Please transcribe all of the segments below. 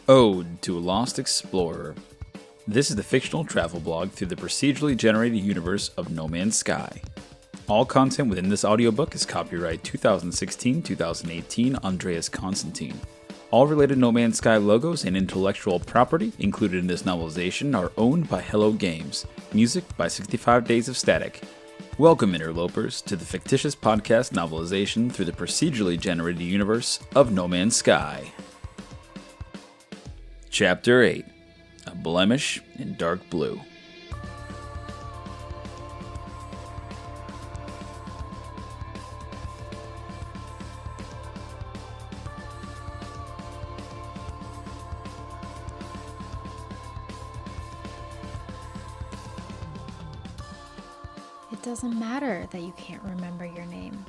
Ode to a Lost Explorer. This is the fictional travel blog through the procedurally generated universe of No Man's Sky. All content within this audiobook is copyright 2016-2018 Andreas Constantine. All related No Man's Sky logos and intellectual property included in this novelization are owned by Hello Games. Music by 65 Days of Static. Welcome, interlopers, to the fictitious podcast novelization through the procedurally generated universe of No Man's Sky. Chapter 8. A Blemish in Dark Blue. It doesn't matter that you can't remember your name.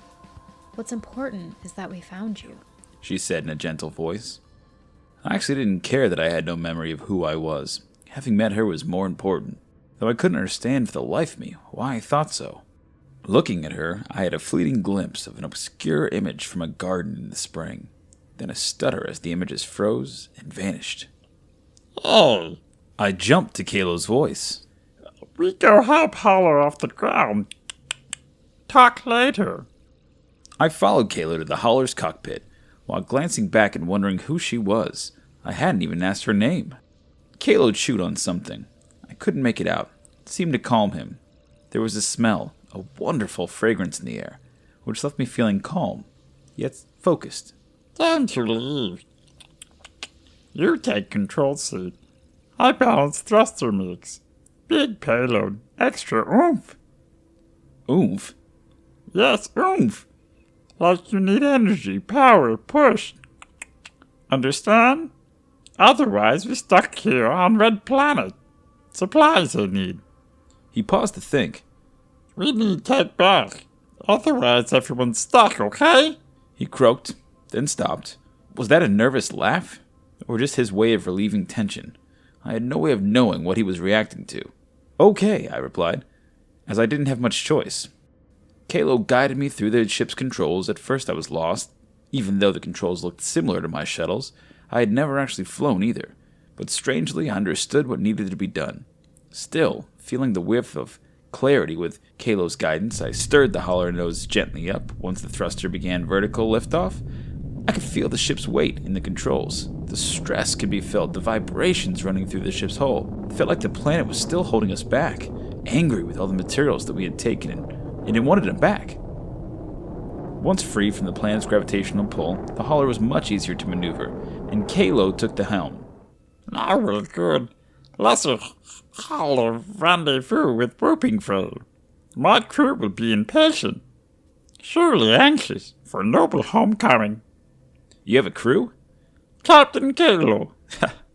What's important is that we found you, she said in a gentle voice. I actually didn't care that I had no memory of who I was. Having met her was more important, though I couldn't understand for the life of me why I thought so. Looking at her, I had a fleeting glimpse of an obscure image from a garden in the spring, then a stutter as the images froze and vanished. Hey! I jumped to Kalo's voice. We go help Holler off the ground. Talk later. I followed Kalo to the Holler's cockpit, while glancing back and wondering who she was. I hadn't even asked her name. Kalo chewed on something. I couldn't make it out. It seemed to calm him. There was a smell, a wonderful fragrance in the air, which left me feeling calm, yet focused. Time to leave. You take control seat. I balance thruster mix. Big payload, extra oomph. Oomph? Yes, oomph. Like you need energy, power, push. Understand? Otherwise, we're stuck here on Red Planet. Supplies I need. He paused to think. We need take back. Otherwise, everyone's stuck, okay? He croaked, then stopped. Was that a nervous laugh? Or just his way of relieving tension? I had no way of knowing what he was reacting to. Okay, I replied, as I didn't have much choice. Kalo guided me through the ship's controls. At first I was lost. Even though the controls looked similar to my shuttles, I had never actually flown either. But strangely, I understood what needed to be done. Still, feeling the whiff of clarity with Kalo's guidance, I stirred the Holler nose gently up. Once the thruster began vertical liftoff, I could feel the ship's weight in the controls. The stress could be felt, the vibrations running through the ship's hull. It felt like the planet was still holding us back, angry with all the materials that we had taken and it wanted them back. Once free from the planet's gravitational pull, the Holler was much easier to maneuver, and Kalo took the helm. Now we're good. Let's Holler rendezvous with Whooping Fair. My crew will be impatient, surely anxious for noble homecoming. You have a crew? Captain Kalo.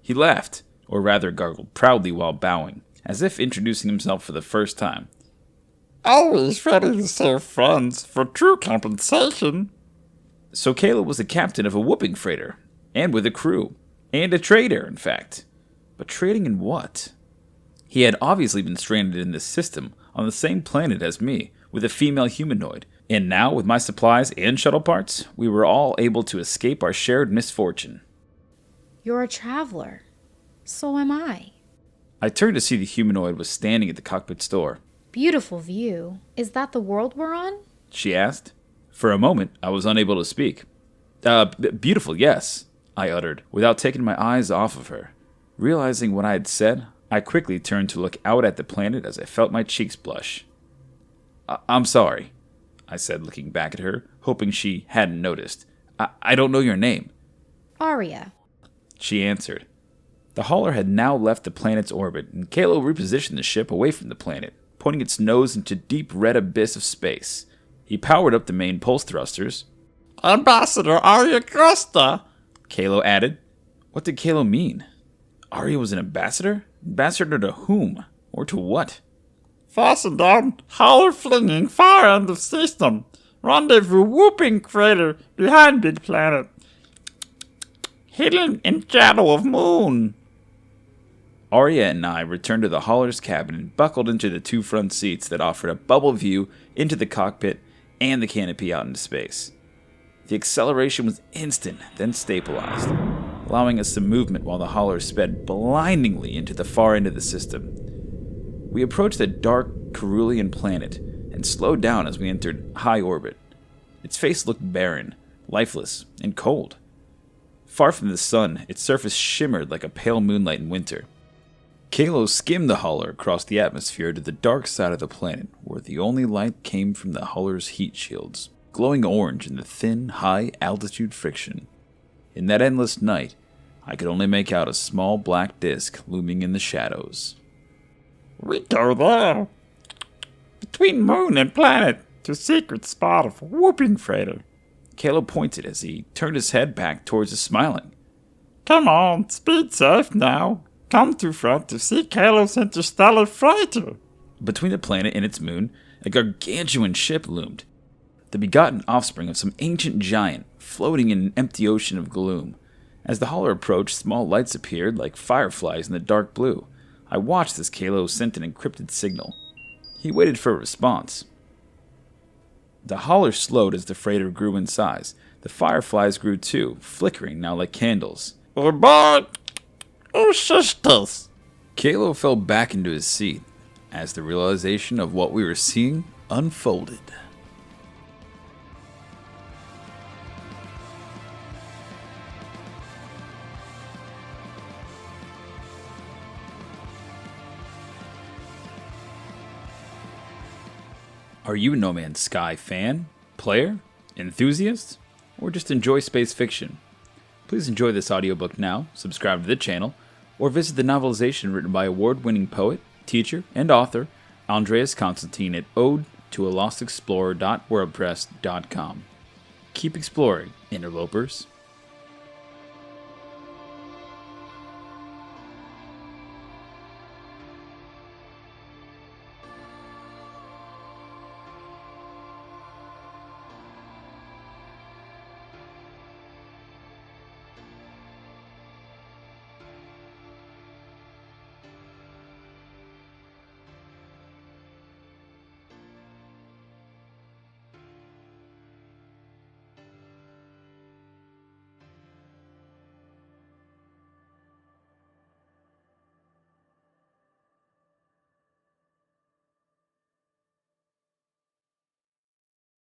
He laughed, or rather gargled proudly while bowing, as if introducing himself for the first time. Always ready to serve friends for true compensation. So Kalo was the captain of a whooping freighter, and with a crew, and a trader, in fact. But trading in what? He had obviously been stranded in this system, on the same planet as me, with a female humanoid, and now, with my supplies and shuttle parts, we were all able to escape our shared misfortune. You're a traveler. So am I. I turned to see the humanoid was standing at the cockpit's door. Beautiful view. Is that the world we're on? She asked. For a moment, I was unable to speak. Beautiful, yes, I uttered, without taking my eyes off of her. Realizing what I had said, I quickly turned to look out at the planet as I felt my cheeks blush. I'm sorry, I said, looking back at her, hoping she hadn't noticed. I don't know your name. Aria, she answered. The Hauler had now left the planet's orbit, and Kalo repositioned the ship away from the planet, pointing its nose into deep red abyss of space. He powered up the main pulse thrusters. Ambassador Aria Costa, Kalo added. What did Kalo mean? Aria was an ambassador? Ambassador to whom? Or to what? Fasten down, Howler flinging, far end of system. Rendezvous whooping crater behind Big Planet. Hidden in shadow of moon. Arya and I returned to the hauler's cabin and buckled into the 2 front seats that offered a bubble view into the cockpit and the canopy out into space. The acceleration was instant, then stabilized, allowing us some movement while the hauler sped blindingly into the far end of the system. We approached the dark Cerulean planet and slowed down as we entered high orbit. Its face looked barren, lifeless, and cold. Far from the sun, its surface shimmered like a pale moonlight in winter. Kalo skimmed the hauler across the atmosphere to the dark side of the planet, where the only light came from the hauler's heat shields, glowing orange in the thin, high-altitude friction. In that endless night, I could only make out a small black disk looming in the shadows. We go there. Between moon and planet, to secret spot of whooping freighter. Kalo pointed as he turned his head back towards us, smiling. Come on, speed safe now. Come to front to see Kalo's interstellar freighter. Between the planet and its moon, a gargantuan ship loomed, the begotten offspring of some ancient giant, floating in an empty ocean of gloom. As the hauler approached, small lights appeared like fireflies in the dark blue. I watched as Kalo sent an encrypted signal. He waited for a response. The hauler slowed as the freighter grew in size. The fireflies grew too, flickering now like candles. Aboard! Oh, sisters! Kalo fell back into his seat as the realization of what we were seeing unfolded. Are you a No Man's Sky fan, player, enthusiast, or just enjoy space fiction? Please enjoy this audiobook now, subscribe to the channel, or visit the novelization written by award-winning poet, teacher, and author Andreas Constantine at ode-to-a-lost-explorer.wordpress.com. Keep exploring, interlopers.